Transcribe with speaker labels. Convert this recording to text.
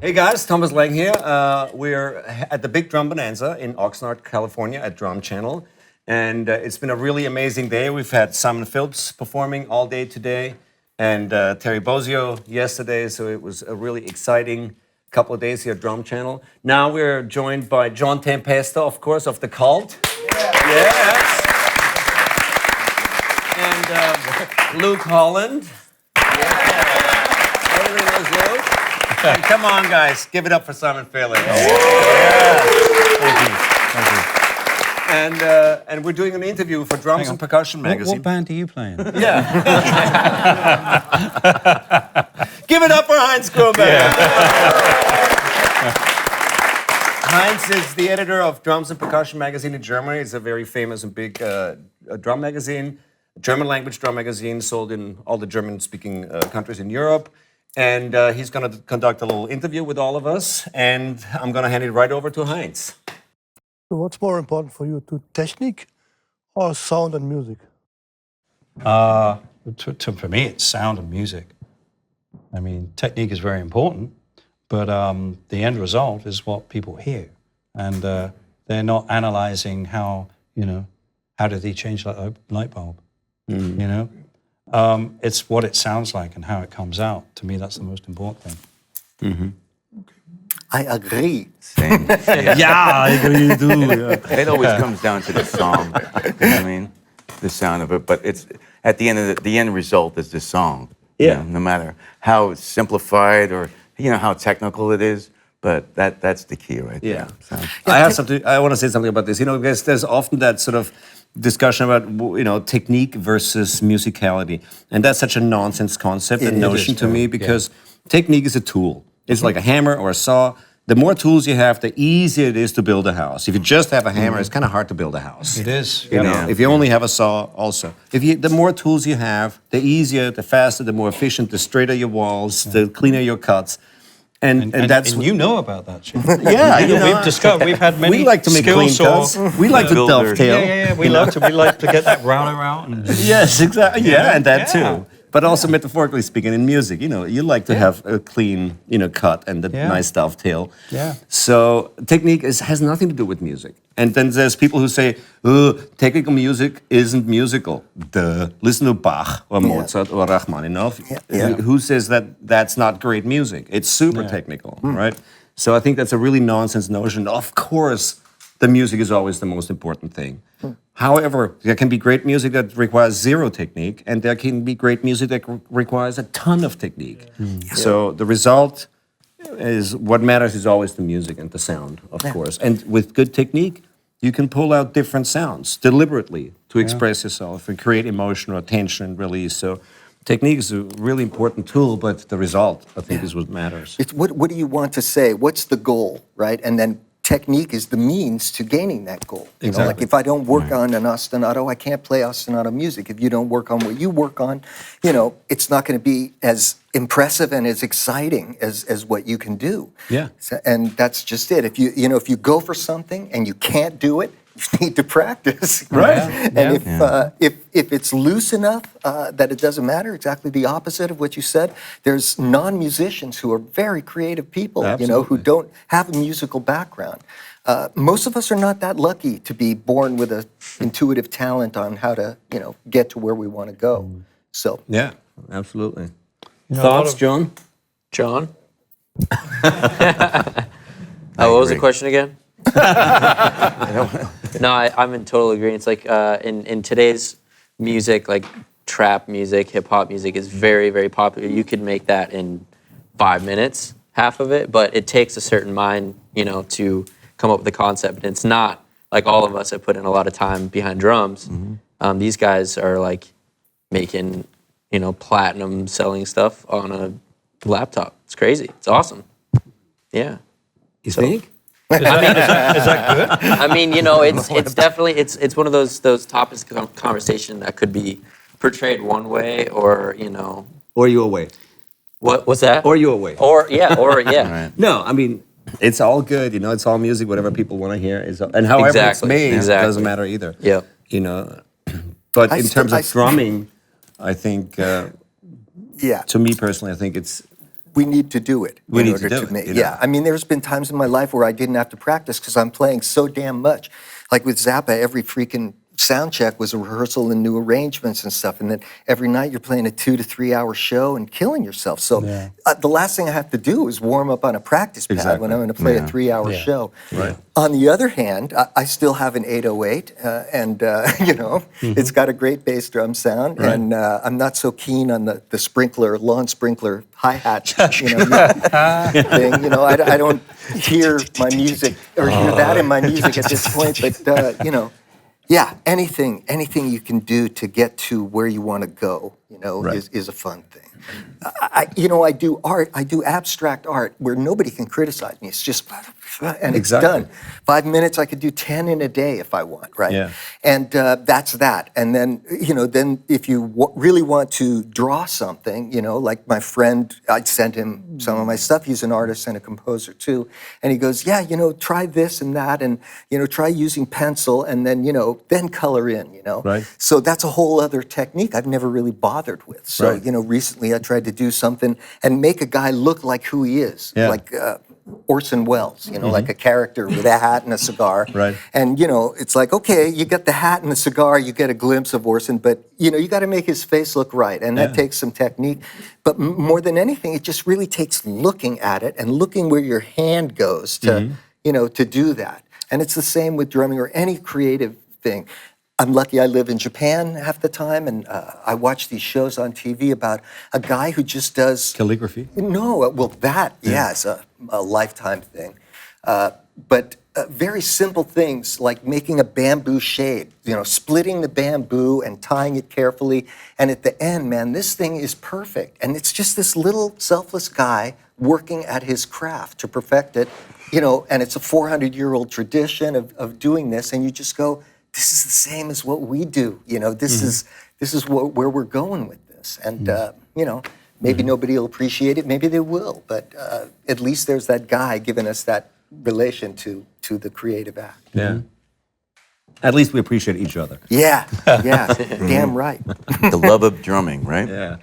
Speaker 1: Hey guys, Thomas Lang here. We're at the Big Drum Bonanza in Oxnard, California at DrumChannel. And it's been a really amazing day. We've had Simon Phillips performing all day today and Terry Bozzio yesterday. So it was a really exciting couple of days here at DrumChannel. Now we're joined by John Tempesta, of course, of The Cult. Yes. And Luke Holland. Everybody knows Luke. And come on, guys, give it up for Simon Phillips. Yeah. Thank you. And we're doing an interview for Drums and Percussion magazine.
Speaker 2: What band are you playing?
Speaker 1: Yeah. Give it up for Heinz Kronberger. Heinz is the editor of Drums and Percussion magazine in Germany. It's a very famous and big drum magazine, German language drum magazine, sold in all the German-speaking countries in Europe. And he's going to conduct a little interview with all of us. And I'm going to hand it right over to Heinz.
Speaker 3: So what's more important for you, technique or sound and music?
Speaker 2: For me, it's sound and music. I mean, technique is very important, but the end result is what people hear. And they're not analyzing how did he change that light bulb, you know? It's what it sounds like and how it comes out. To me, that's the most important thing.
Speaker 4: Mm-hmm. I agree.
Speaker 2: Same. Yeah, I agree too. Yeah.
Speaker 4: It always comes down to the song. I mean, the sound of it. But it's at the end of the end result is the song.
Speaker 1: Yeah.
Speaker 4: No matter how simplified or how technical it is, but that's the key right there.
Speaker 1: Yeah.
Speaker 4: So.
Speaker 1: I want to say something about this. Because there's often that sort of discussion about technique versus musicality, and that's such a nonsense concept and notion to me because technique is a tool. It's like a hammer or a saw. The more tools you have, the easier it is to build a house. If you just have a hammer, it's kind of hard to build a house.
Speaker 2: It is.
Speaker 1: You know, if you only have a saw, also. The more tools you have, the easier, the faster, the more efficient, the straighter your walls, the cleaner your cuts. And that's
Speaker 2: you know about that shit.
Speaker 1: Yeah,
Speaker 2: we've discovered. We've had many.
Speaker 1: We like to make clean cuts. We like to dovetail.
Speaker 2: Yeah. We like to get that router out.
Speaker 1: Yes, exactly. Yeah, and that too. But also metaphorically speaking, in music, you like to have a clean, cut and the nice dovetail.
Speaker 2: Yeah.
Speaker 1: So technique has nothing to do with music. And then there's people who say, technical music isn't musical. Duh. Listen to Bach or Mozart or Rachmaninoff. Who says that that's not great music? It's super technical, right? So I think that's a really nonsense notion. Of course, the music is always the most important thing. However, there can be great music that requires zero technique, and there can be great music that requires a ton of technique. So the result is what matters is always the music and the sound, of course. And with good technique, you can pull out different sounds deliberately to express yourself and create emotion or tension and release. So technique is a really important tool, but the result, I think, is what matters.
Speaker 5: It's what do you want to say? What's the goal, right? And then technique is the means to gaining that goal.
Speaker 1: Exactly.
Speaker 5: Like if I don't work on an ostinato, I can't play ostinato music. If you don't work on what you work on, it's not going to be as impressive and as exciting as what you can do.
Speaker 1: Yeah.
Speaker 5: And that's just it. If you go for something and you can't do it, you need to practice, right? And if it's loose enough that it doesn't matter, exactly the opposite of what you said. There's non-musicians who are very creative people, who don't have a musical background. Most of us are not that lucky to be born with an intuitive talent on how to, get to where we want to go. So
Speaker 1: yeah, absolutely. Thoughts, John?
Speaker 6: John? What was the question again? No, I'm in total agreement. It's like in today's music, like trap music, hip hop music is very, very popular. You could make that in 5 minutes, half of it, but it takes a certain mind, to come up with the concept. And it's not like all of us have put in a lot of time behind drums. These guys are like making, platinum selling stuff on a laptop. It's crazy. It's awesome. Yeah.
Speaker 1: You think?
Speaker 6: I mean,
Speaker 2: Is that good?
Speaker 6: I mean, it's definitely it's one of those topics of conversation that could be portrayed one way, or
Speaker 1: Or your way.
Speaker 6: what's that?
Speaker 1: Or your way.
Speaker 6: Or yeah.
Speaker 4: Right.
Speaker 1: No, I mean, it's all good. It's all music. Whatever people want to hear is, and however it's made, it doesn't matter either.
Speaker 6: Yeah.
Speaker 1: But in terms of drumming, I think.
Speaker 5: yeah.
Speaker 1: To me personally, I think it's
Speaker 5: we need to do it.
Speaker 1: We
Speaker 5: in
Speaker 1: need
Speaker 5: order
Speaker 1: to do it,
Speaker 5: make,
Speaker 1: you know?
Speaker 5: Yeah, I mean, there's been times in my life where I didn't have to practice because I'm playing so damn much. Like with Zappa, every freaking sound check was a rehearsal and new arrangements and stuff. And then every night you're playing a 2 to 3 hour show and killing yourself. So the last thing I have to do is warm up on a practice pad when I'm going to play a 3 hour show.
Speaker 1: Right.
Speaker 5: On the other hand, I still have an 808 and, you know, it's got a great bass drum sound.
Speaker 1: Right.
Speaker 5: And I'm not so keen on the sprinkler, lawn sprinkler hi-hat, you know, thing. You know, I don't hear my music or hear that in my music at this point. But, you know, yeah, anything you can do to get to where you want to go, you know, is a fun thing. You know, I do art, I do abstract art where nobody can criticize me. It's just, and it's done. 5 minutes, I could do 10 in a day if I want, right?
Speaker 1: Yeah.
Speaker 5: And that's that. And then, you know, then if you really want to draw something, you know, like my friend, I'd send him some of my stuff. He's an artist and a composer too. And he goes, yeah, you know, try this and that and, you know, try using pencil and then, you know, then color in, you know?
Speaker 1: Right.
Speaker 5: So that's a whole other technique I've never really bothered with. So, you know, recently I tried to do something and make a guy look like who he is.
Speaker 1: Yeah.
Speaker 5: Like Orson Welles, you know, like a character with a hat and a cigar.
Speaker 1: Right.
Speaker 5: And, you know, it's like, okay, you get the hat and the cigar, you get a glimpse of Orson, but, you know, you got to make his face look right. And that takes some technique. But more than anything, it just really takes looking at it and looking where your hand goes to, you know, to do that. And it's the same with drumming or any creative thing. I'm lucky I live in Japan half the time, and I watch these shows on TV about a guy who just does...
Speaker 1: Calligraphy?
Speaker 5: No, well, that, is a lifetime thing. But very simple things like making a bamboo shade, you know, splitting the bamboo and tying it carefully. And at the end, man, this thing is perfect. And it's just this little selfless guy working at his craft to perfect it, you know, and it's a 400-year-old tradition of doing this. And you just go... This is the same as what we do, you know. This is where we're going with this, and you know, maybe nobody will appreciate it, maybe they will, but at least there's that guy giving us that relation to the creative act.
Speaker 1: Yeah. At least we appreciate each other.
Speaker 5: Yeah, damn right.
Speaker 4: The love of drumming, right?
Speaker 1: Yeah.